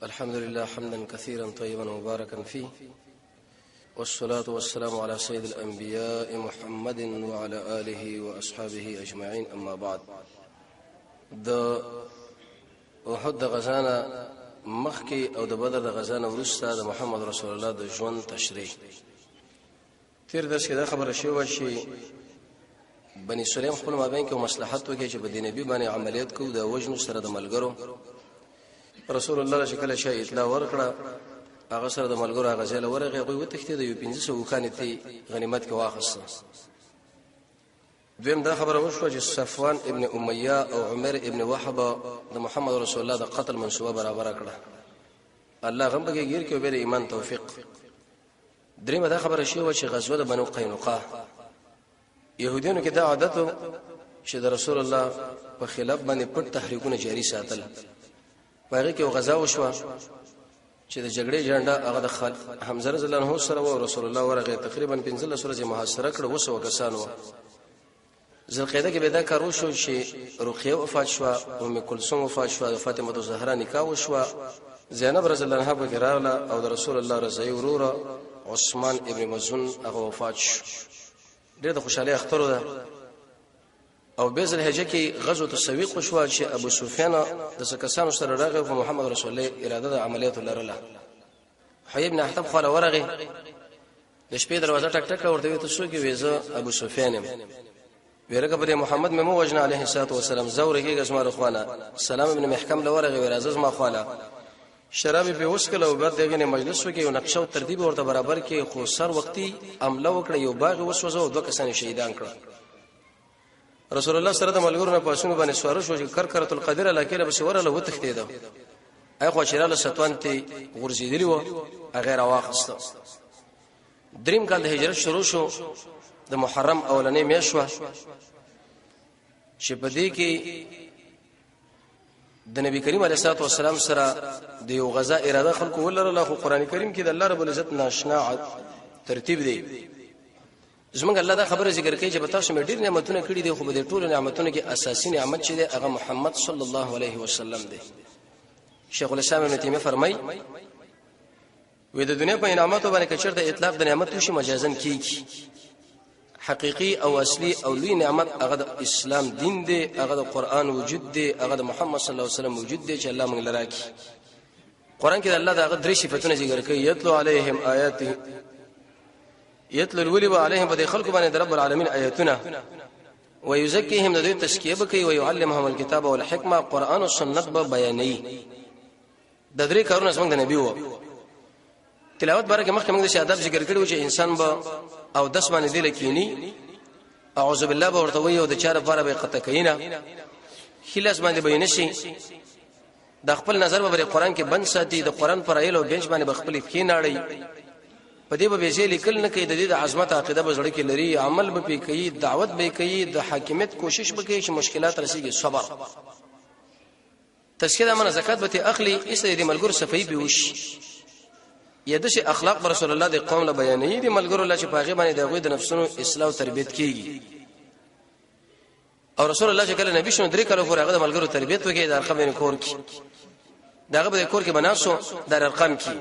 الحمد لله حمدا كثيرا طيبا مباركا فيه، والصلاة والسلام على سيد الأنبياء محمد وعلى آله وأصحابه أجمعين. أما بعد، د احد غزانا مخکي او د بدر د غزانا ورسته د محمد رسول الله د ژوند تشریح تیر درس کې دا خبره شوه چې بني سلیم خپل مابین کې مصلحت وکړي چې په دین نبی باندې عملیات کوو د وجنو سره د ملګرو. رسول الله شکل شي اطلاع ورکړه، هغه سره د ملګرو هغه ځای ورغه غوي وتښتید، یو 1500 خانه تی غنیمت کې واخصه. دویم دا خبره وشوه چې صفوان ابن امیہ او عمر ابن وهب د محمد رسول الله د قتل منسوبه برابر کړه. الله غم بګی غیر کې به ایمان توفیق. دریم دا خبره شوه چې غزوه د بنو قینقاع يهودانو کې دا عادت چې د رسول الله په خلاف باندې پټ تحریکونه جاری ساتل. پاره کې غزا وشوه چې د جګړې جنډا هغه د حمزه رضی الله عنه سره او رسول الله ورغه تقریبا 15 سورې محاصره کړ وسو کسانو. ذوالقعده کې به دا کار وشو چې رقیه وفات شو، ام کلثوم وفات شو، فاطمه الزهرا نکاح وشو، زینب رضی الله عنها به راغله او د رسول الله رضی وروره عثمان ابن مزون هغه وفات شو. ډېر د خوشاله اخترو ده. او به ذل حجه کې غزوه السويق وشو چې ابو سفیان د سکسانو سره راغی او محمد رسول الله اراده د عملیات لرله. حي ابن احتب خاله ورغه د شپې دروازه ټک ټک ورته وي تاسو کې ویزه ابو سفیان ویرګه پر محمد ممو وجنا علیه الصلاه والسلام زورګي غسمه خوانه سلام ابن محکم لورغه ورازز ما خواله شراب به وسکله او بعد دغه مجلس وکي او نقشه او ترتیب ورته برابر کې خو سر وختي عمله وکړه، یو باغ وسوځو او دوه کسان شهیدان کړ. رسول الله سره د ملګرو نه پاسونه باندې سوار شو چې کرکرۃ القدر علاقه له بشوره له وتښتید. اخو شراله ستوان ته ورزيدلی و غیر واخسته. دریم کال د هجرت شروع شو، د محرم اولنې میاشوه چې په دې کې د نبی کریم علیه الصلاه والسلام سره د یو غزا اراده خلکو ولرله. خو قران کریم کې د الله رب العزت ناشنا ترتیب دی. زمونږ الله دا خبره ذکر کوي چې په تاسو مې ډېر نعمتونه کړې دي، خو به د ټولو نعمتونو کې اساسي نعمت چې دی هغه محمد صلی الله علیه وسلم دی. شیخ الاسلام ابن تیمیه فرمایي وې د دنیا په انعاماتو باندې کچر د اطلاق د نعمت وشي مجازن کیږي. حقيقي او اصلي او لوی نعمت هغه د اسلام دین دی، هغه د قران وجود دی، هغه د محمد صلی الله علیه وسلم وجود دی چې الله موږ لراکي. قران کې الله دا درې صفاتونه ذکر کوي: یتلو علیهم آیاته، یتلو الولی علیهم بده خلق باندې رب العالمین آیاتنا، ويزکیهم د دې تزکیه وکي، ويعلمهم الكتاب والحکمه، قران او سنت به بیانې. د درې کارونه څنګه د نبی وو تلاوت بارکه مخکې موږ د شهادت ذکر کړو چې انسان به او 10 باندې دی لکینی اعوذ بالله به ورته وي او د چاره لپاره به قطع کینا خلاص باندې به نشي. د خپل نظر به قرآن کې بند ساتي، د قرآن پر ایلو بنچ باندې بخپل کې ناړي. په دې به ځې لیکل نه کوي، د دې د عظمت عقیده به زړه کې لري، عمل به کوي، دعوت به کوي، د حاکمیت کوشش به کوي چې مشکلات رسیږي. صبر تزکیه امانه زکات به اخلي، اسې دې ملګر صفای به وش یدش اخلاق رسول الله د قوم له بیانې دي ملګرو الله چې پاغه باندې دغه د نفسونو اصلاح او تربیت کیږي. او رسول الله چې کله نبی شنو درې کله پورې هغه د ملګرو تربیت وکړي، د ارقام کور کې دغه به کور کې بناسو در ارقام کې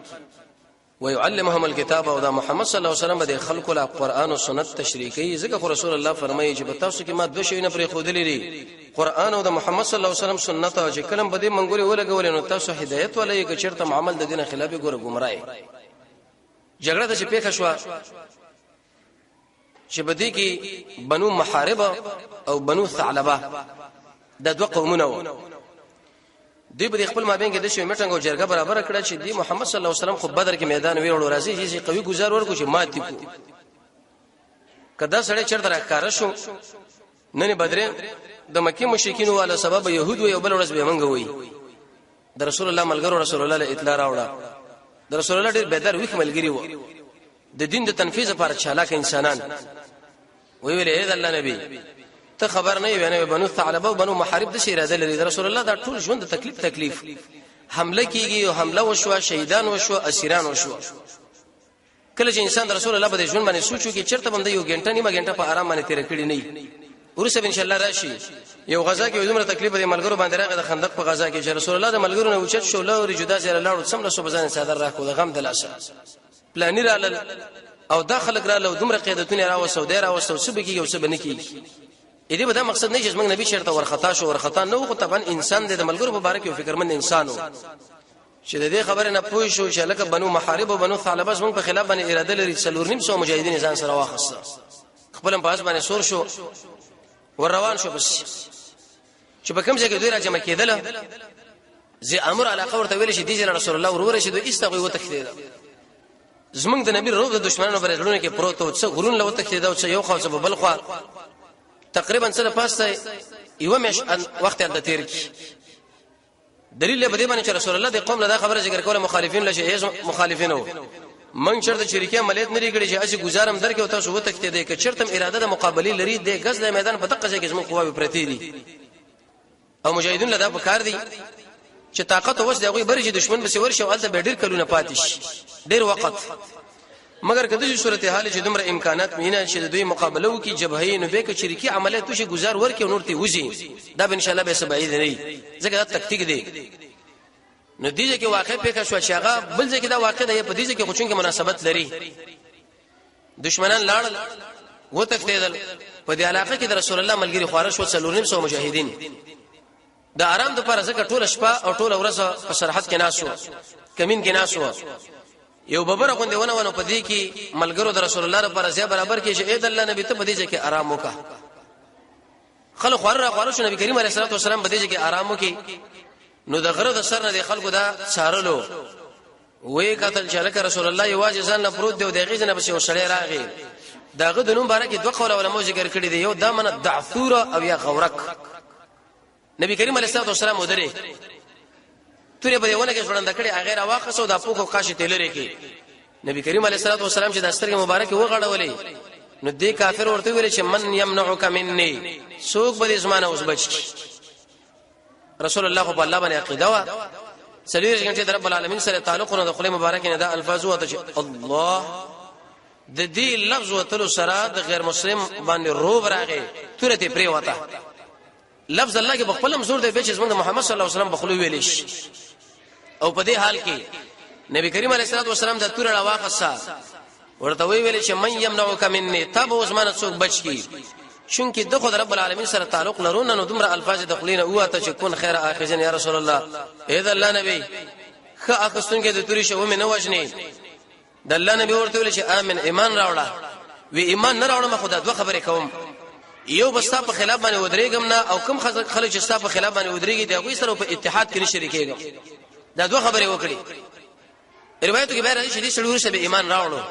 ويعلمهم الكتاب. او دا محمد صلی الله علیه وسلم د خلکو له قران او سنت تشریح کوي. ځکه رسول الله فرمایي چې په تاسو کې ما دوه شی نه پرې خو دي، قران او د محمد صلی الله علیه وسلم سنت. او چې کلم بده منګوري ولګول نو تاسو هدایت ولې کې چرته عمل د دین خلاف ګوره گمراهي. جګړه د پیښه شو چې بده کې بنو محاربه او بنو ثعلبه د دوه قومونه و. دوی په خپل مابین کې د شوی میټنګ او جرګه برابر کړه چې دی محمد صلی الله علیه وسلم خو بدر کې میدان ویړو راځي چې قوي گزار ورکو چې ماتي کو. کدا سړی چرته راکاره شو نن بدر د مکه مشرکین والا سبب يهود او بل ورځ به منګ وي. د رسول الله ملګرو رسول الله له اطلاع راوړه. د رسول الله ډېر بدر ویخ ملګری وو، د دین د تنفيذ لپاره چالاک انسانان. وی ویل اې د الله نبی ته خبر نه ویني بنو ثعلبه او بنو محارب د اراده لري. رسول الله دا ټول ژوند د تکلیف حمله کیږي او حمله وشو، شهیدان وشو، اسیران وشو. کله چې انسان د رسول الله په ژوند باندې سوچو کې چرته باندې یو غنټه نیمه غنټه په آرام باندې تیر کړی نه ورسه ان شاء الله راشي یو غزا کې دومره تکلیف دې ملګرو باندې راغی د خندق په غزا کې چې رسول الله د ملګرو نه اوچت شو لوري جدا سره لاړو سم له صبحانه صدر راکو د غم د لاشه پلانې را او داخل را له دومره قیادتونه را وسو دی را وسو سبه کې او سبه نه کې دې به دا مقصد نه چې موږ نبی شرط ورخطا شو ورخطا نو خو طبعا انسان د ملګرو مبارک او فکرمن انسانو چې د دې خبره نه پوه شو چې لکه بنو محارب او بنو ثعلبه موږ په خلاف باندې اراده لري څلور نیم سو مجاهدین ځان سره واخصه خپل په اسمانه سور شو ور روان شو بس چې په کوم ځای کې دوی را جمع کېدل زي امر علاقه ورته ویل شي دي رسول الله ورور شي دوی استغوي وتخدید زمونږ د نبی روغ د دشمنانو پر ژوند کې پروت او څو غرون له وتخدید او څو یو خاصه بل خو تقریبا سره پاسه یو مش وخت د تیر کی دلیل به دې باندې چې رسول الله د قوم له خبره ذکر کوله مخالفین لشه مخالفینو من چرته شریکه عملیات نه لري چې اسی گزارم درکې او تاسو وتکته دې ک چرته اراده د مقابله لري د غز د میدان په دقه کې زموږ قواوی پرتی دي او مجاهدین له دا په کار دي چې طاقت او وس دغه برجه دشمن به ورشي او الته به ډیر کلونه پاتش ډیر وخت مگر کله چې صورت حال چې دومره امکانات مینه چې دوی مقابله وکي جبهې نو به ک شریکه عملیات شي گزار ورکې نورته وځي دا به ان شاء الله به سبعید نه ځکه دا تکتیک دی نو دیږي کې واقع پیښه شو چې هغه بل ځکه دا واقع دی په دې ځکه خو چون کې مناسبت لري دشمنان لاړ وتکتیدل په دې علاقه کې د رسول الله ملګری خارش و څلورنیم سو مجاهدین د آرام د پر ځکه ټول شپه او ټول ورځ په سرحد کې ناسو کمین کې ناسو یو ببر غوندې ونه په دې کې ملګرو د رسول الله لپاره ځای برابر کې چې اې د الله نبی ته په دې ځکه آرام وکا خلک خارش نبی کریم علیه الصلاه والسلام په دې ځکه آرام وکي نو د غره د سر نه د خلکو دا سارلو وې قتل چې لکه رسول الله یواز ځان نه پروت دی او دغه ځنه بس یو سړی راغی داغه د نوم بارکه دوه قول علماء ذکر کړی دی یو دا من دعثور او یا غورک نبی کریم علیه الصلاه والسلام ودره تورې په دیونه کې څوړند کړي هغه را واخصو د پوکو قاشې تلری کې نبی کریم علیه الصلاه والسلام چې د سترګې مبارکه وغړولې نو دې کافر ورته ویل چې من یمنعک مني سوق به زمانه اوس بچ رسول الله په الله باندې عقیده وا سلیریش غنټه رب العالمین سره تعلقونه د خله مبارک نه دا الفاظ وته چې الله د دې لفظ وتلو سره د غیر مسلم باندې روب راغی تورته پری وته لفظ الله کې بخپل مزور دی چې زموږ محمد صلی الله علیه وسلم بخلو ویلیش او په دې حال کې نبی کریم علیه الصلاه والسلام د تور راواخصا ورته ویل چې من یمنعک مني تب عثمان څوک بچ کی چونکه دغه رب العالمین سره تعلق لرونه نو دومره الفاظ دخلین او ته چې کون خیر اخذن یا رسول الله اذا الله نبی خ اخستون کې د توري شو مې نه وژني د الله نبی ورته ویل چې امن ایمان راوړه وی ایمان نه راوړم خدای دوه خبرې کوم یو بستا په خلاف باندې ودرېګم نه او کوم خلک چې ستا په خلاف باندې ودرېږي دی هغه سره په اتحاد کې شریکېږم دا دوه خبرې وکړي روایتو کې به راځي چې سړي ورسره به ایمان راوړو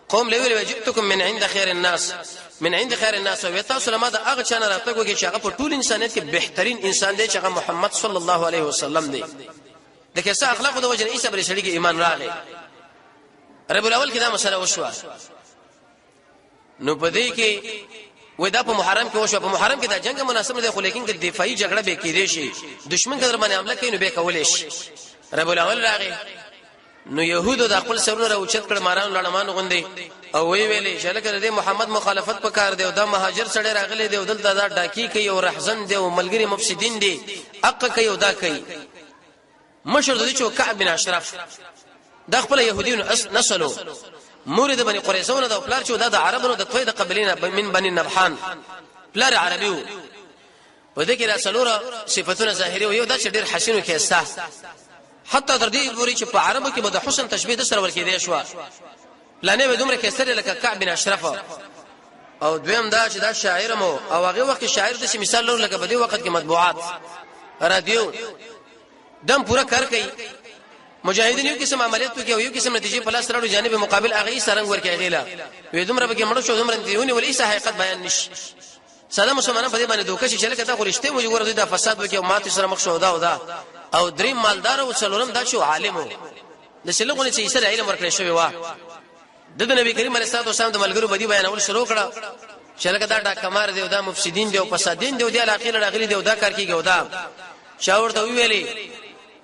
قوم لویل وجبتکم من عند خیر الناس من عند خیر الناس او تاسو لمه دا هغه چانه راتګو کې چې هغه په ټول انسانیت کې بهترین انسان دی چې هغه محمد صلی الله علیه وسلم دی د کیسه اخلاق د وجه عیسی بر شړي کې ایمان راغی رب الاول کې دا مسله وشوه نو پدې کې وې دا په محرم کې وشو په محرم کې دا جنگ مناسب نه دی خو لیکن د دفاعي جګړه به کېدې شي دشمن کډر باندې حمله کوي نو به کولې شي رب الاول راغی نو يهودو د خپل سرونه راوچت کړه ماران لړمان غوندي او وی ویلې چې لکه د محمد مخالفت پکار دی او د مهاجر سړی راغلی دی او دلته دا ډاکی کوي او رحزن دی او ملګری مفسدين دي حق کوي او دا کوي مشر د دې کعب بن اشرف د خپل يهوديونو نسلو مورد بني قريظه د خپل چې د عربونو د توي د قبلینه من بني نبحان پلار عربيو په دې کې رسولو صفاتونه ظاهري او یو د ډېر حسینو کې احساس حتی تر دې پورې چې په عربو کې به د حسن تشبيه د سره ورکې دی شو لانه به دومره کې سره لکه کعب بن اشرف او دویم دا چې دا شاعر مو او هغه وخت شاعر د مثال لور لکه په دې وخت کې مطبوعات رادیو دم پورا کار کوي مجاهدین یو قسم عملیات کوي او یو قسم نتیجې په لاس راوړي جانب مقابل هغه سرنګ ورکې غیلا وې دومره به کې مړ شو دومره دیونه ولې حقیقت بیان نشي سلام مسلمانان په دې باندې دوکه چې لکه تا خو رښتې مو جوړ دي د فساد وکي او ماته سره مخ شو دا او دریم مالدار او څلورم دا شو عالم د شلغونه چې سره علم ورکړی شوی و د نبی کریم علیه الصلاه والسلام د ملګرو بدی بیانول شروع کړه چې لکه دا کمار دی او دا مفسدين دی او فسادین دی او د علاقې راغلي دی او دا کار کیږي او دا شاور ته ویلي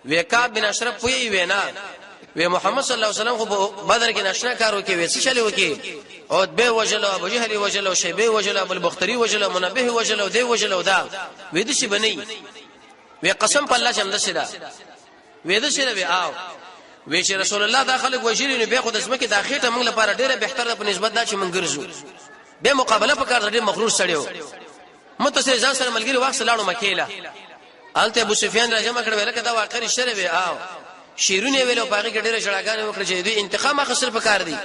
وکعب بن اشرف وی وینا وی محمد صلی الله علیه وسلم خو بدر کې ناشنا کارو کې وسی چلو کې او به وجل ابو جهل وجل او شیبه وجل ابو البختری وجل منبه وجل او دی وجل او دا وې د شي بنئ وی قسم په الله شم دسدا وې د شي وی آو وی چې رسول الله دا خلک وجلی نو به خو د اسمه کې د اخیټه موږ لپاره ډیره بهتره په نسبت دا چې موږ ګرځو به مقابله په کار ډیر مغرور سړیو متصل ځان سره ملګری واخ سلاړو مکیله آلته ابو سفیان راجمه کړ ویل کدا واقع رښتره وی آو شیرونه ویلو پاګه کې ډیره شړاګانې وکړي چې دوی انتقام اخیستل پکار دي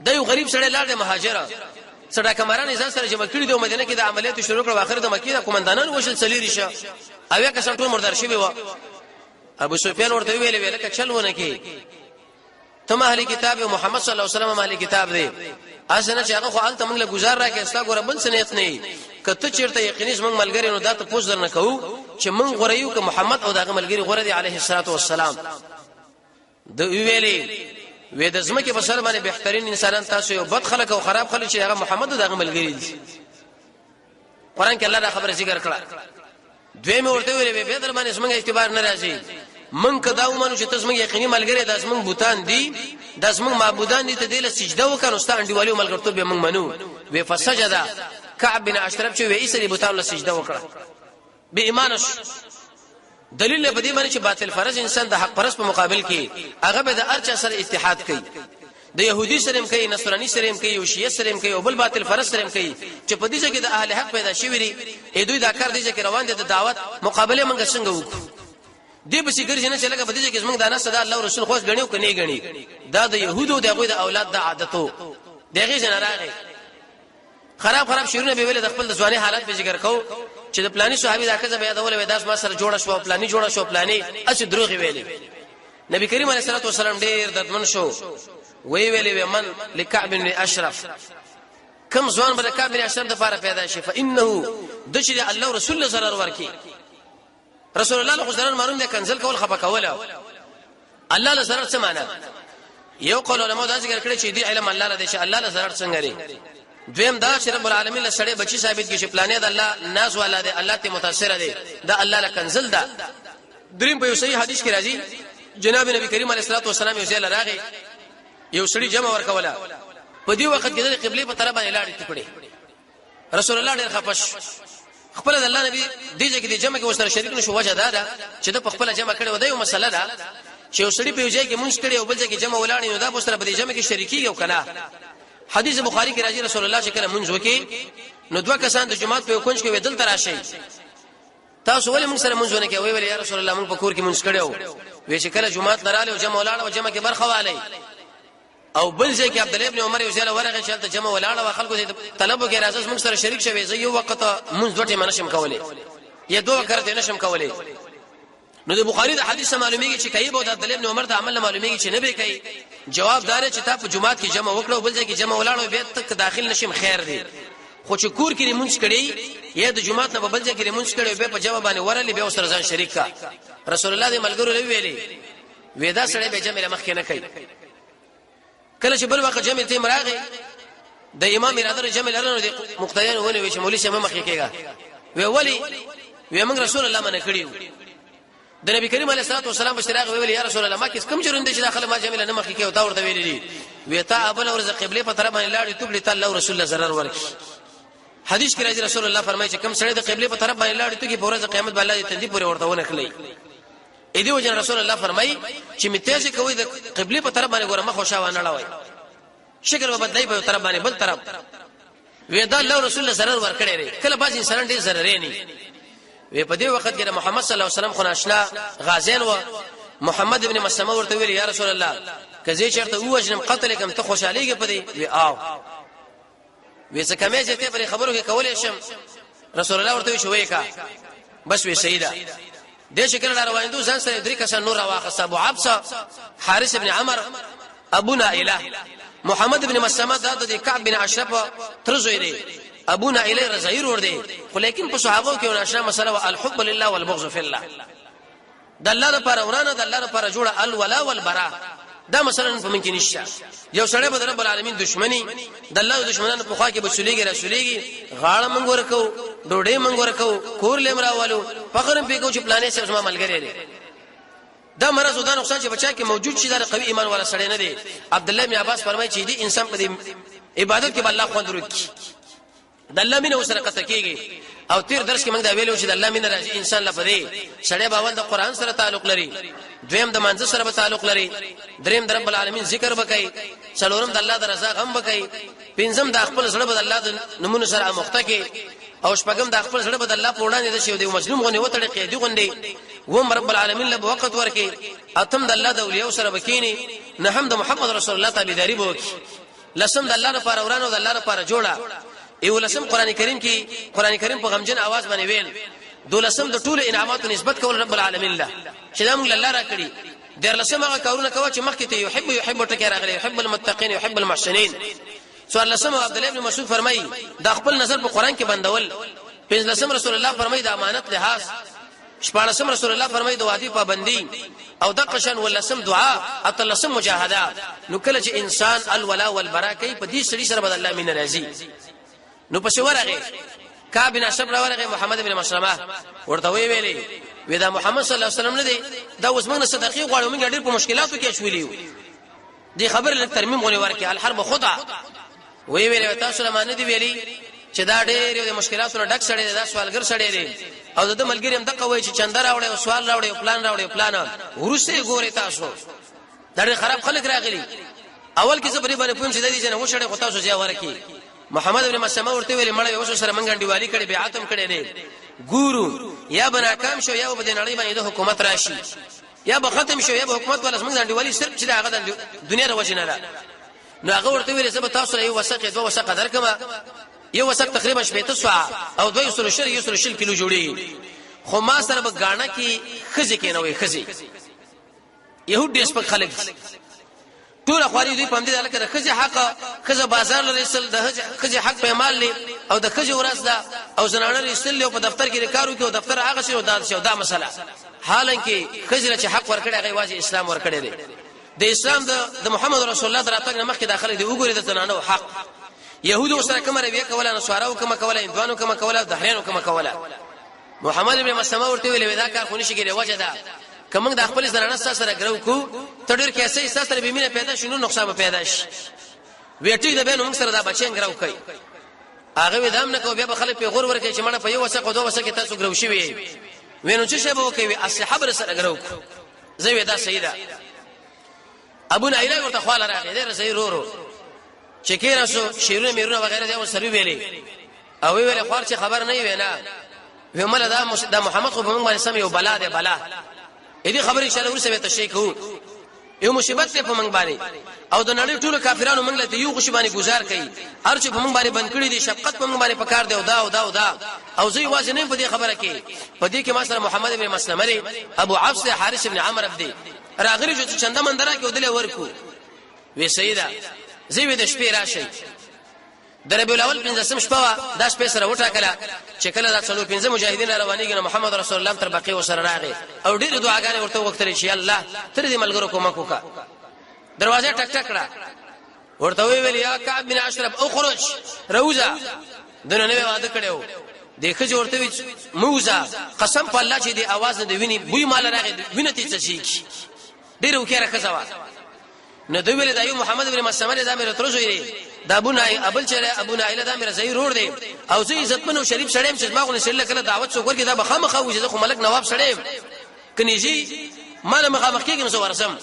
د یو غریب سړی لاړ د مهاجر سړی کمران ځان سره جمع کړي د مدینه کې د عملیاتو شروع کړ واخر د مکې د قومندانانو وشل سلیری شه اویا کسان ټول مردار شوی و ابو سفیان ورته ویل ک چلونه کې ته اهل کتاب محمد صلی الله علیه وسلم اهل کتاب دی اسنه چې هغه خو الته موږ له گزار راکې استا ګوره بل سنیت نه کته چیرته یقیني موږ ملګری نو دا ته پوښ درنه کوو چې موږ غوړیو ک محمد او دغه ملګری غوړه دی علیه الصلاه والسلام د ویلي وې د زمکه په سر باندې بهترین انسانان تاسو یو بد خلک او خراب خلک چې هغه محمد او دغه ملګری دي قران کې الله دا خبره ذکر کړه دوی مې ورته ویلې به در باندې زمونږ اعتبار نه راځي من کدا ومنو چې تاسو موږ یقیني ملګری د اسمن بوتان دي د اسمن معبودان دي ته دله سجده وکړو ست انډیوالو ملګرتوب به موږ منو وی فسجدا کعب بن اشرف چې وی ایسری بوتان له سجده وکړه به ایمانش دلیل په دې باندې چې باطل فرض انسان د حق پرست په مقابل کې هغه به د ارچا سره اتحاد کوي د يهودي سره هم کوي نصراني سره هم کوي او شیعه سره هم کوي او بل باطل فرض سره هم کوي چې په دې کې د اهل حق پیدا شوی دي دوی دا کار دي چې روان دي د دعوت مقابله منګ څنګه وکړو دی به څنګه ګرځنه چې لکه په دې کې زمونږ د نه صدا الله رسول خو غنیو کني غني دا د يهودو دغه د اولاد د عادتو دغه جن راغی خراب شیرونه به ویل د خپل د ځواني حالت به ذکر کو چې د پلاني صحابي دا کزه به یادول وې داس ما سره جوړ شو پلاني جوړ شو پلاني اسی دروغ ویلي نبی کریم علیه الصلاه والسلام ډیر ددمن شو وی ویلي من لکعب بن اشرف کم ځوان بل کعب بن اشرف د فار پیدا شي فانه دشری الله رسول سره ورکی رسول الله خو ضرر مارون دي کنزل کول خپه کوله الله له ضرر څه معنا یو قول علماء دا ذکر کړی چې دی علم الله له دې چې الله له ضرر څنګه لري دویم دا چې رب العالمین له سړی بچی ثابت کی چې پلانې د الله ناز والا دی الله ته متاثر دی دا الله له کنزل دا دریم په یو صحیح حدیث کې راځي جناب نبی کریم علیه الصلاه والسلام یو ځای راغی یو سړی جمع ورکوله په دې وخت کې د قبله په طرف باندې لاړ ټکړي رسول الله ډېر خپش خپل د الله نبی دې کې د جمع کې وسره شریک نشو وجه دا چې د خپل جمع کړي و دا یو مسله ده چې یو سړی په یو ځای کې مونږ کړي او بل ځای کې جمع ولاړ نو دا وسره په دې جمع کې شریکي او کنه حدیث بخاری کې راځي رسول الله چې کله مونږ وکي نو دوه کسان د جمعات په کونج کې ودل تراشي تاسو ولې مونږ سره مونږ نه کوي ویل یا رسول الله مونږ په کور کې مونږ کړو وی چې کله جمعات لراله او جمع ولاړ او جمع کې برخه والی او بل ځای کې عبد الله ابن عمر یو ځای ورغه چې ته جمع ولاړ او خلکو دې طلبو کې راځي مونږ سره شریک شوي زه یو وخت مونږ دوه منشم کولې یا دوه کړته نشم کولې نو د بخاری د حدیث معلومیږي چې کایب او د عبد الله ابن عمر د عمل معلومیږي چې نه به کوي جواب دار چې تاسو جمعات کې جمع وکړو بل ځای کې جمع ولاړو به تک داخل نشم خیر دی خو چې کور کې مونږ کړي یا د جمعات نه بل ځای کې مونږ کړي به په جواب باندې ورلې به سره ځان شریک کا رسول الله دې ملګرو لوي ویلي وېدا سره به جمع مخ کې نه کوي کله چې بل وخت جمع ته مراغي د امام اراده جمع لرنه د مقتدیان ونه وي چې مولوی شه مخ کې کېږي وی ولی وی موږ رسول الله باندې کړیو د نبی کریم علیه الصلاه والسلام بشراغ ویل یا رسول الله ما کیس کم جرم دي چې داخله ما جمع نه مخ کې او تا ورته ویلي وی تا ابل ورز قبله په طرف باندې لاړ توب لته الله رسول الله zarar ورکی حدیث کې راځي رسول الله فرمایي چې کم سړی د قبله په طرف باندې لاړ ته کې په ورځ قیامت باندې تندې پورې ورته ونه خلی اې دی وجه رسول الله فرمایي چې متیازه کوي د قبله په طرف باندې ګوره مخ خوشاوانه لوي شکل به بدلای په طرف باندې بل طرف ودا الله رسول الله zarar ور کړی لري کله باز انسان ډیر zarar نه وی په دې وخت کې محمد صلی الله علیه وسلم خو ناشنا غازیان و محمد ابن مسلمه ورته ویل یا رسول الله کزه چرته وجنم قتل کوم ته خوشاليږي په دې وی آو وی څه کمه چې ته پر خبرو کې کولې شم رسول الله ورته شوې کا بس وی سیدا دې شکل روایتو ځان سره درې کسان نور واخص ابو عبسه حارث ابن عمر ابو نائله محمد ابن مسلمه د کعب بن اشرف ترزوی دی ابو نائله رزایر ور دی خو لیکن په صحابه کې وناشنا مسله الحب لله والبغض في الله د الله لپاره ورانه د الله لپاره جوړه الولا والبراء دا مثلا په ممکن نشه یو سړی به رب العالمین دشمنی د الله دشمنانو په خوا کې بسولېږي رسولېږي غاړه منګ ورکو ډوډۍ منګ ورکو کور لمراوالو فخر په کو چې پلانې سره ما ملګری دی دا مرض او دا نقصان چې بچا کې موجود شي دا قوي ایمان والا سړی نه دی. عبد الله بن عباس فرمایي چې دې انسان په عبادت کې الله خوند ورکړي د الله مینه سره قطع کیږي. او تیر درس کې موږ دا ویلو چې د الله مینه راځي انسان لپاره سړی باور د قران سره تعلق لري، دویم د منځ سره تعلق لري، دریم د رب العالمین ذکر وکړي، څلورم د الله د رضا غم وکړي، پنځم د خپل سره د الله د نمونه سره مخته کې، او شپږم د خپل سره د الله په وړاندې د شی د مظلوم غونې وتړي قیدی غونډي و رب العالمین له وخت ورکي، اتم د الله د اولیاء سره بکینی، نهم د محمد رسول الله تابعداري وکړي، لسم د الله لپاره ورانه او د الله لپاره جوړه، ایولسم قران کریم کې قران کریم په غمجن आवाज باندې ویل، دولسم د ټول انعامات نسبت کول رب العالمین له چې دا موږ الله را کړی، درلسم هغه کارونه کوي چې مخکې ته يحب ټکی راغلی، يحب المتقین يحب المحسنین. سوال لسم عبد الله بن مسعود فرمایي دا خپل نظر په قران کې بندول، پنځلسم رسول الله فرمایي د امانت لحاظ، شپږلسم رسول الله فرمایي د وادي پابندي، او د قشن ولسم دعا، اتلسم مجاهده. نو کله چې انسان الولا والبراء کوي په دې سړي سره بد الله مين راضي. نو پس ورغه کعب بن اشرف ورغه محمد بن مسلمه ورته ویلې ودا محمد صلی الله علیه وسلم نه دی دا اوس موږ صدقې غواړو موږ ډېر په مشکلاتو کې شولې دي خبر له ترمیم غونې ورکه الحرب خدع ویلې تاسو له معنی دی ویلې چې دا ډېر د مشکلاتو ډک سړی دا سوالګر سړی دی او د ملګری هم دغه وای چې چندر راوړي او سوال راوړي او پلان راوړي پلان ورسه ګوري تاسو دا ډېر خراب خلک راغلي اول کې زبري باندې پوم چې د دې جن وشړې خو تاسو ځای ورکی محمد ابن مسلمه ورته ویل مړ یو سره منګ انډیوالي کړي بیعتم کړي دي ګورو یا بنا کام شو یا په نړۍ باندې د حکومت راشي یا به ختم شو یا به حکومت ولا منګ انډیوالي صرف چې هغه د دنیا روښنه ده نو هغه ورته ویل چې تاسو یو وسقه دوه وسقه درکما یو وسق تقریبا 8 ساعه او 200 کیلو جوړي خو ما سره به غاڼه کې خزي کې نه وي خزي يهود دې سپک خلک ټول اخواري دوی پم دي لکه خزي حق خزه بازار لري سل د خزي حق په مال لري او د خزي ورس ده او زنانه رسل په دفتر کې کارو کې او دفتر هغه شی او دا مسله حالانکه خزي چې حق ورکړي هغه واجب اسلام ورکړي دي د اسلام د محمد رسول الله دراتګ مخکې داخله دي وګوري د زنانه حق يهودو سره کومه رویه کوله نصاراو کومه کوله اندوانو کومه کوله دهرینو کومه کوله محمد ابن مسلمه ورته ویل ودا کار خو نشي کېږي وجه ده کومه د خپل زنانه سره ګرو کو تډیر کې اسې سره به مینه پیدا شونه نقصان پیدا شي ویټی د بینو موږ سره دا بچین ګرو کوي هغه ودام نه کو بیا خلک په غور ورکه چې مړه په یو وسه کو دوه وسه کې تاسو ګرو شي وینو چې شبو کوي اصحاب سره ګرو زوی دا سیدا ابو نایله ورته خواله راغی دا زوی رورو چې کیرا سو شیرونه میرونه وغیرہ دا سروي ویلي او ویل خور چې خبر نه وینا ومل دا محمد خو موږ باندې سم یو بلا ده بلا دې خبرې ان شاء الله ورسره ته کو یو مصیبت ته په موږ باندې او د نړۍ ټولو کافرانو موږ له یو خوشی باندې گزار کړي هر څه په موږ باندې بند کړی دي شفقت په موږ باندې پکار دی او دا او زوی واځ نه په دې خبره کې په دې کې ما سره محمد ابن مسلمه لري ابو عفص حارث ابن عمرو عبدي راغلی چې چنده مندره کې ودل ورکو وی سیدا زوی د شپې راشي دربه الاول 15 شپه دا شپه سره وټاکله چې کله دا څلور 15 مجاهدین روانيږي محمد رسول الله تر بقي وسره راغی او ډېر دعاګانې ورته وکړي چې الله تر دې ملګرو کومک وکا دروازه ټک ټک کړه ورته ویل یا کعب بن اشرف اخرج روزه دنه نه واده کړو دغه جوړته موزه قسم په الله چې دې आवाज نه ویني بوی مال راغی ویني ته شي ډېر وکړه خزوا نو دوی ویل دا یو محمد ابن مسلمه دا مې تر زوی دا ابو نایله دا مې زوی رور دی او زه عزتمن او شریف سړیم چې ما غو نشل کله دعوت څو ورګه دا بخامخه وځي خو ملک نواب سړیم کنيجي مال مخامخ کېږي نو ورسم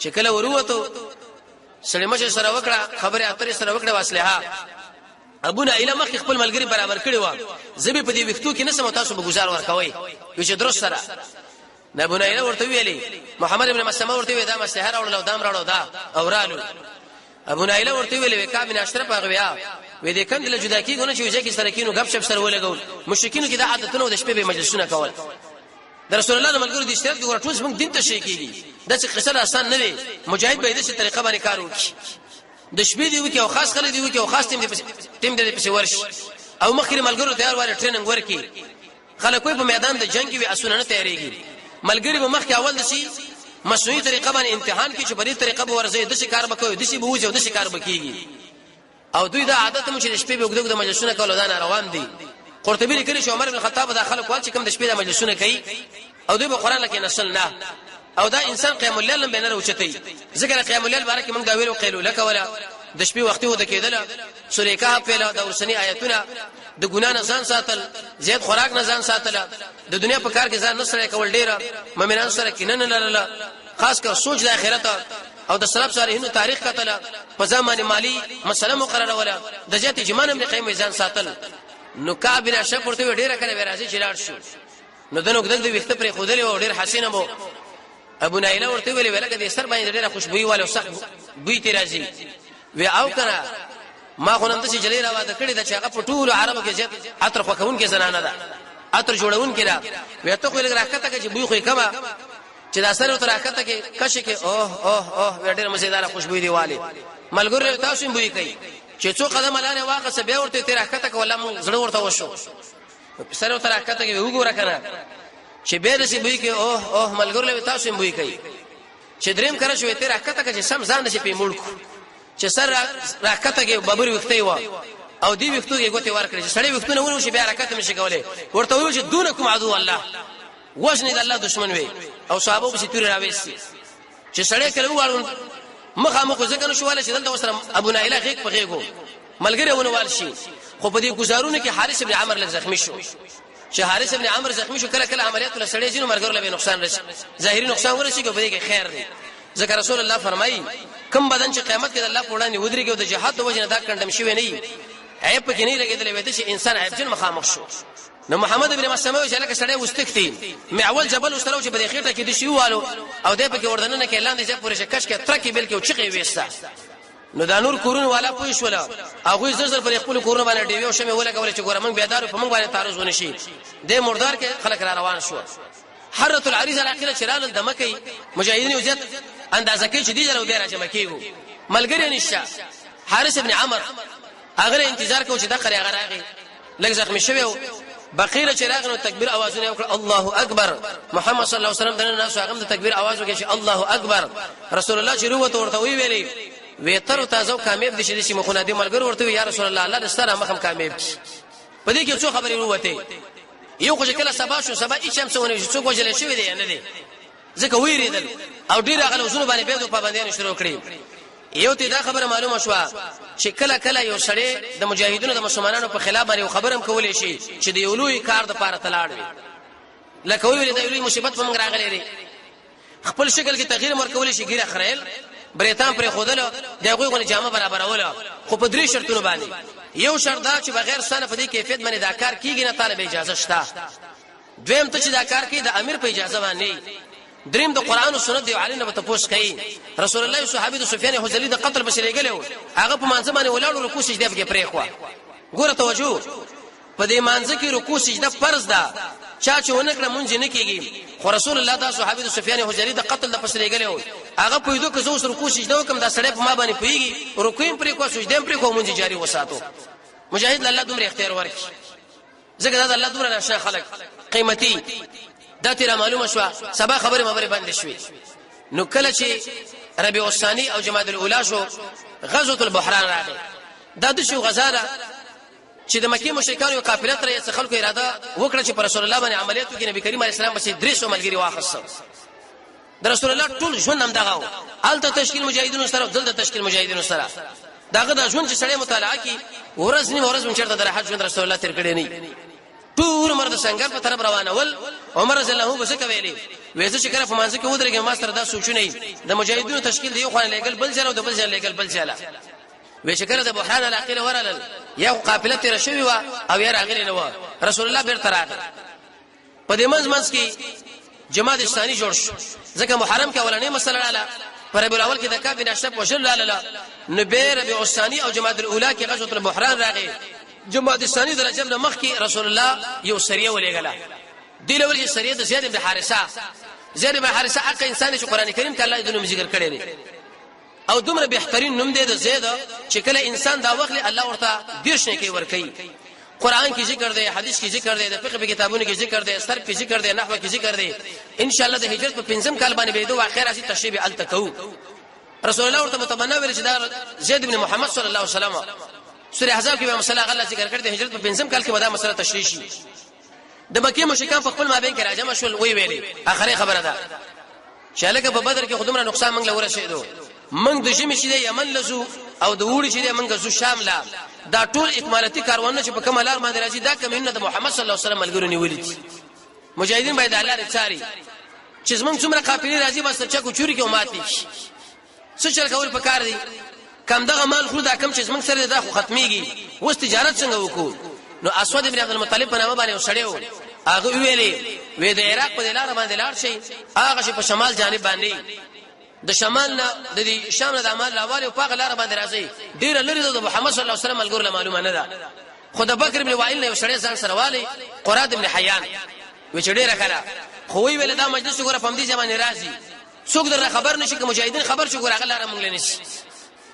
چې کله وروته سړی مشه سره وکړه خبره اترې سره وکړه واسلحه ابو نایله مخ خپل ملګری برابر کړی و زبې په دې وختو کې نسم تاسو به گزار ورکوي چې درست سره ابو نایله ورته ویلي محمد ابن مسلمه ورته وی دا مسحر او دام راړو دا اورالو ابو نایله ورته ویلي کعب بن اشرف هغه بیا وې دې کندل جدا کیږي چې وجه کې سره کینو غب شپ سره ولګول مشرکینو کې دا عادتونه د شپې به مجلسونه کول د رسول الله ملګرو د اشتراک ګور ټول موږ دین ته شي کیږي دا څه قصه آسان نه دی مجاهد به دې طریقه باندې کار وکړي د شپې دی وکي او خاص خلک دی وکي او خاص ټیم دې په ورش او مخکې ملګرو تیار واره ټریننګ ورکي خلک په میدان د جنگ کې اسونه نه تیاریږي ملګری به مخکې اول دشي مصنوعي طریقه باندې امتحان کې چې په دې طریقه به ورځي د شي کار وکوي د شي به وځي او د شي کار وکيږي او دوی دا عادت مو چې شپې به وګدګ د مجلسونه کول دا روان دي قرطبي لیکلی چې عمر بن الخطاب دا خلک وال چې کوم د شپې د مجلسونه کوي او دوی به قران لکه نسل نه او دا انسان قیام الليل لم بینه اوچتي ذکر قیام الليل بارک موږ دا ویلو قیلوله کوله د شپې وخت و د کېدل سورې کهف په د ورسنی آیتونه د ګنا نه ځان ساتل زیات خوراک نه ځان ساتل د دنیا په کار کې ځان نه سره کول ډیره مؤمنان سره کینن نه خاص کر سوچ د آخرت او د سلف صالحینو تاریخ کتل په ځمانه مالی مسله مقرره ولا د ذات جمان ابن قیم ځان ساتل نو کابره شپورته ډیره کړه راځي چې لاړ شو نو دنو دغه د وخت پر خودلې او ډیر حسینه مو ابو نایله ورته ویلې ولکه د سر باندې ډیره خوشبوئی والو صح بوی تی راځي وی او کنه ما خو نن د جلې را واده کړی د چاغه په ټول عربو کې زیات عطر خوون کې زنانه ده عطر جوړون کې دا وی ته خو لګ راکته کې بوی خو کما چې دا سره تر راکته کې کښ کې اوه ډېر مزیدار خوشبوئی دی والی ملګری تاسو بوی کوي چې څو قدم لاله واقع بیا ورته تر راکته کې ولا مون زړه ورته وشو سره تر راکته کې وګوره کنه چې به دې بوی کې اوه ملګری تاسو بوی کوي چې دریم کړه شو تر راکته کې سم ځان نشي په ملک چې سر راکته کې بابر وختي و او دی وختو کې ګوتې ورکړي چې سړی وختونه ونه شي بیا حرکت نشي کولای ورته وایي چې دونکم عدو الله وښنه د الله دشمن وي او صحابه په ستوري راوېسي چې سړی کله وړون مخامخ ځکه نو شواله چې دلته وسره ابو نایله غیق په غیګو ملګری ونه وال شي خو په دې گزارونه کې حارث ابن عمر لږ زخمی شو چې حارث ابن عمر زخمی شو کله عملیات له سړی جنو مرګ له نقصان رسي ظاهري نقصان ورسي کو په دې کې خیر دی ځکه رسول الله فرمایي کم بدن چې قیامت کې الله په وړاندې ودرېږي او د جهاد د وجه نه دا کندم شوی نه عیب کې نه لګیدل وي چې انسان عیب جن مخامخ شو نو محمد ابن مسلمه چې لکه سړی واستکتی معول جبل وسلو چې په خېټه کې د شیوالو او د په کې وردننه کې اعلان دي چې پورې شکش کې ترکی بل کې او چغې وېستا نو دا نور کورونه والا پوي شو لا هغه زړه پر خپل کورونه باندې ډیوی او شمه ولا کوله چې ګورمن بيدار په موږ باندې تعرض ونشي د مردار کې خلک را روان شو حرة العريض الاخيره چرال دمکې مجاهدین وزت اندازه کې چې دي له ډیر جمع کېږي ملګری نشه حارث ابن عمر هغه انتظار کوي چې د قری هغه راغی لږ زخمی شوی بقیره چې راغنو تکبیر اوازونه وکړه الله اکبر محمد صلی الله علیه وسلم دنه ناس هغه د تکبیر आवाज وکړي چې الله اکبر رسول الله چې ورته ورته ویلي وی تر تاسو کامیاب دي چې مخونه دي ملګری ورته یا رسول الله الله دې ستاره مخم کامیاب په دې کې څو خبرې وروته یو خو کله سبا شو سبا هیڅ هم څونه څوک وجل شوی دی نه دی ځکه ویریدل او ډیر هغه وزونه باندې به د پابندیان شروع کړی یو ته دا خبره معلومه شو چې کله یو سړی د مجاهدونو د مسلمانانو په خلاف باندې خبرم کولې شي چې د یو لوی کار د پاره تلاړ وي لکه ویل د یو لوی مصیبت په موږ راغلی دی خپل شکل کې تغییر ورکول شي ګیره خړېل بریتان پر خودله دغه غو جامه برابروله خو په درې شرطونو باندې یو شرط دا چې بغیر سنه په دې کیفیت باندې دا کار کیږي نه طالب اجازه شته دویم ته چې دا کار کوي د امیر په اجازه باندې دریم د قران او سنت دی علي نه تاسو کوي رسول الله صحابي د سفيان حذلي د قتل بشری غلو هغه په مانځ باندې ولاړو رکوع سجده کې پرې خو ګوره توجه په دې مانځ کې رکوع سجده فرض ده چا چې ونکړه مونږ نه کیږي خو رسول الله د صحابي د سفيان حذلي د قتل د بشری غلو هغه په دې کې زو سره رکوع سجده وکم دا سړی په ما باندې پیږي رکوع پرې کو سجده پرې کو مونږ جاری وساتو مجاهد الله دومره اختیار ورکړي ځکه دا الله دومره نشه خلق قیمتي دا تیرا معلومه شو سبا خبره مبره باندې شوي نو کله چې ربيع الثاني او جماد الاولى شو غزوه البحران راغی دا د شو غزاره چې د مکه مشرکان یو قافله تر یې خلکو اراده وکړه چې پر رسول الله باندې عملیات وکړي نبی کریم علیه السلام بس 300 ملګری واخص د رسول الله ټول ژوند هم دغه الته تشکیل مجاهدینو سره دلته تشکیل مجاهدینو سره داغه د ژوند چې سړی مطالعه کی ورځ نیمه ورځ مونږ چرته د راحت ژوند رسول الله تر کړي نه ټول مرد څنګه په طرف روانول عمر رضی الله عنه بسکه ویلي وېزه چې کله په مانځ کې ودرېږي ماستر دا سوچونه د مجاهدینو تشکیل دی خو نه لګل بل ځای او د بل ځای لګل بل ځای وې چې کله د بحران علاقې ورل یو قافله تیر شوی و او یې راغلی نه و رسول الله بیرته راغی په دې منځ کې جماعت ثاني جوړ شو ځکه محرم کې اولنې مسله لاله پر ربيع الاول کې د کعب بن اشرف وشل لاله نبي ربيع الثاني او جماعت الاولى کې غزوه البحران راغی جماعت الثاني درجه له مخ کې رسول الله یو سریه ولېګلا دی له ولې سریه د زید بن حارثه زید بن حارثه حق انسان چې قران کریم کې الله دې نوم ذکر کړی دی او دومره بهترین نوم دی د زید چې کله انسان دا وخت الله ورته دیش نه کوي ور کوي قران کې ذکر دی حدیث کې ذکر دی د فقه په کتابونو کې ذکر دی صرف کې ذکر دی نحو کې ذکر دی ان شاء الله د هجرت په 5م کال باندې به دوه اخر اسی تشریح التکو رسول الله ورته متمنا ویل چې دا زید بن محمد صلی الله علیه وسلم سوره احزاب کې به مسله غلا ذکر کړی د هجرت په 5م کال کې ودا مسله تشریح شي د مکه مشرکان په خپل مابین کې راځم شول وی ویلي اخري خبره ده شالکه په بدر کې خودمره نقصان موږ لور شهیدو موږ د جمی شې یمن لزو او د وړي شې موږ زو شام لا دا ټول اکمالاتي کاروانونه چې په کومه لار باندې راځي دا کومه د محمد صلی الله علیه وسلم ملګرو نیولې دي مجاهدین باید الله رچاري چې زمونږ څومره قافلې راځي بس چکو چوری کې ماتي څه چل کول پکار دي کم دغه مال خو دا کم چې زمونږ سره دا خو ختميږي وست تجارت څنګه وکړو نو اسود ابن عبد المطلب په نامه باندې وسړیو هغه ویلې وې د عراق په لار باندې لاړ شي هغه شي په شمال جانب باندې د شمال نه د شام نه د عمل لاواله او په لار باندې راځي ډیر لري د محمد صلی الله علیه وسلم ملګرو معلومه نه ده خدای بکر ابن وائل نه وسړی ځان سره والی قراد ابن حیان و چې ډیره کړه خو ویل دا مجلس ګوره په دې ځمانه راځي څوک در خبر نشي که مجاهدین خبر شو ګوره هغه لاره مونږ لنیش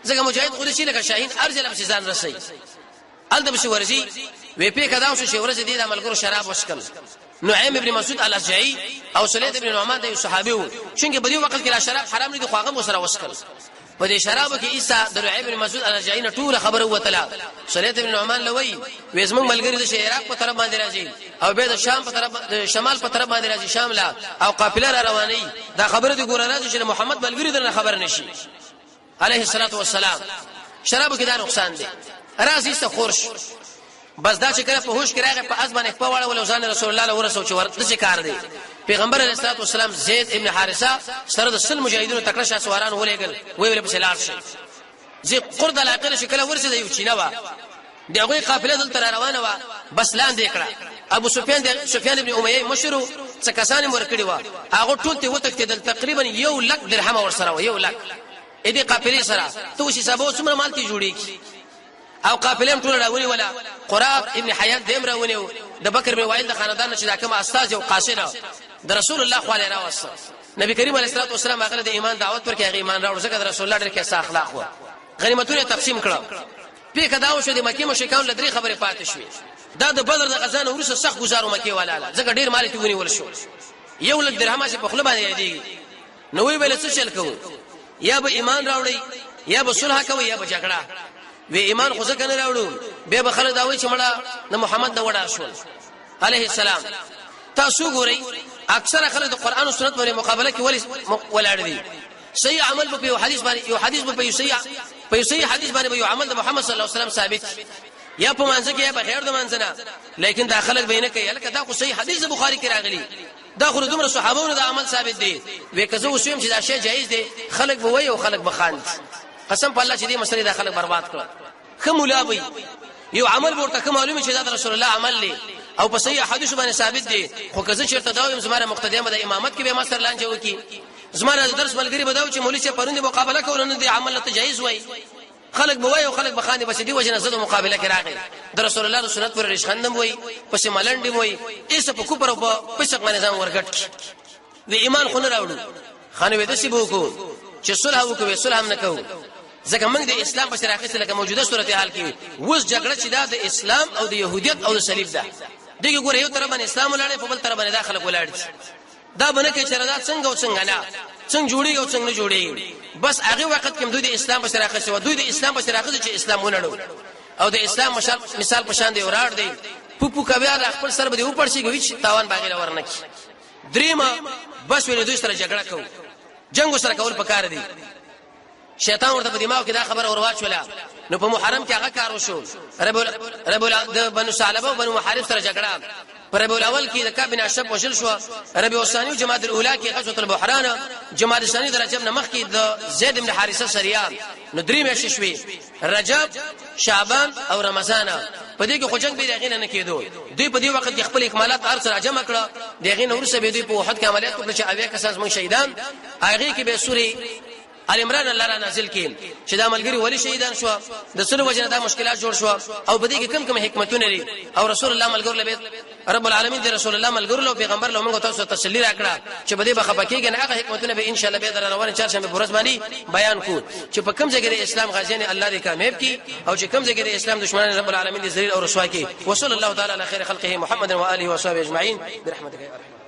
ځکه مجاهد خو دې شي لکه شاهین ارجل په ځان رسي ال د بشي ورزي وی په کداو شو ورزي دې د عملګرو شراب وشکل نعیم ابن مسعود الاشجعي او سلید ابن نعمان د صحابي وو څنګه په دې وخت کې لا شراب حرام دي خو هغه سره وشکل په دې شراب کې عیسی د نعیم ابن مسعود الاشجعي نه ټول خبره وته سلید ابن نعمان لوي وېزمن ملګری د عراق په طرف باندې راځي او به د شام په طرف د شمال په طرف باندې راځي شام لا او قافله را رواني دا خبره دي ګور راځي چې محمد ملګری د خبر نشي عليه الصلاه والسلام شراب کې دا نقصان دي راځي څه خورش بس دا چې کله په هوش کې راغی په ازمنه په واړه ول ځان رسول الله له ورسو چې ورته څه کار دی پیغمبر علیه الصلاه والسلام زید ابن حارثه سره د سل مجاهدینو تکړه شاسواران ولېګل وی په سلار شي زی قرد العقل شکل ورسې دی چینه وا دغه قافله دلته روانه وا بس لاندې کړه ابو سفیان ابن امیه مشرو څه کسان ورکړي وا هغه ټول ته وتښتیدل تقریبا 1 لک درهم ور سره 1 لک اې دې قافلې سره تو شي سبا څومره مال تی جوړیږي او قافلې ټول راونی ولا قراب ابن حیان دیم راونی د بکر بن وائل د خاندان چې دا کوم استاد او قاصد د رسول الله صلی الله علیه وسلم نبی کریم علیه الصلاه والسلام هغه د ایمان دعوت پر کې هغه ایمان راوړ ځکه د رسول الله ډېر کې اخلاق و غنیمتونه تقسیم کړه په کداو شو د مکه مشرکان لدري خبره پاتې شوې دا د بدر د غزا وروسته سخت گزارو مکه والا ځکه ډېر مال ته ونی ول شو 1 لک درهم چې په خپل باندې دی نو وی ویل څه چل کوو یا به ایمان راوړی یا به صلح کوي یا به جګړه وی ایمان خو څنګه نه راوړو به خلک دا وایي چې مړه د محمد د وډا شول عليه السلام تاسو ګورئ اکثر خلک د قران او سنت باندې مقابله کې ولاړ دي صحیح عمل په یو حدیث باندې یو حدیث په یو صحیح حدیث باندې یو عمل د محمد صلی الله علیه وسلم ثابت یا په مانځ کې یا په خیر د مانځنه لیکن دا خلک بینه کوي لکه دا خو صحیح حدیث بخاری کې راغلی دا خو دومره صحابهونو د عمل ثابت دي وې کزه وسوم چې دا شی جایز دی خلک به وای او خلک به خاند قسم په الله چې دې مسلې د خلک برباد کړ خمولابي یو عمل ورته کوم معلومه چې دا رسول الله عمل لې او په صحیح حدیث باندې ثابت دي خو کزه چیرته دا یم زماره مقتدیه د امامت کې به ما سره لانجه وکي زماره درس ملګری بداو چې مولوی چې پروند مقابله کول نه دي عمل ته جایز وای خلق بوای او خلق بخانه بس دی وجنه زده مقابله کې راغی د رسول الله سنت پر رشخندم وای پس ملنډم وای ایسه په کوپر او په شک باندې ځان ورګټ وی ایمان خو نه راوړو خانه وې د سی بو کو چې صلح وکوي صلح هم نه کوو ځکه موږ د اسلام په شراکت سره کومه موجوده صورتحال کې وس جګړه چې د اسلام او د يهودیت او د صلیب ده دغه ګوره یو طرف باندې اسلام ولاړ په بل طرف باندې داخله ولاړ دا باندې کې چردا څنګه او څنګه نه څنګه جوړي او څنګه نه جوړي بس هغه وخت کې د اسلام په شراکت سره دوی د اسلام په شراکت چې اسلام ونړو او د اسلام مثال په شان دی وراړ دی پوپو کبیا خپل سر به اوپر شي هیڅ تاوان باغی ورنک دریمه بس ویل دوی سره جګړه کوي جنگ سره کول پکار دی شیطان ورته په دماغ کې دا خبر اورواچولا نو په محرم کې هغه کار وشو رب د بنو ثعلبه او بنو محارب سره جګړه پر ربيع الاول کې د کعب بن اشرف وشل شو ربيع الثاني او جماد الاولى کې غزوه البحران جماد الثاني د رجب نمخ کې د زید بن حارثه سریان نو درې میاشتې شوي رجب شعبان او رمضان په دې کې خو جنگ به دغه نه کېدو دوی په دې وخت کې خپل اکمالات ارسل جمع کړه دغه نور څه به دوی په وحد کې عملیات وکړي چې اویا کسان موږ شهیدان هغه کې به سوري ال عمران الله را نازل کړي چې دا ملګری ولی شهیدان شو د سلو وجنه دا مشکلات جوړ شو او بده کې کم حکمتونه لري او رسول الله ملګر له رب العالمین دی رسول الله ملګر له پیغمبر له موږ تاسو تسلی راکړه چې بده بخپکیږي نه هغه حکمتونه به ان شاء الله به در روان چهارشنبه پرز باندې بیان کو چې په کم ځای کې اسلام غازیان الله دې کامیاب کړي او چې کم ځای کې اسلام دشمنان رب العالمین دې ذلیل او رسوا کړي وصلی الله تعالی علی خیر خلقه محمد و آله و صحبه اجمعین برحمتک یا ارحم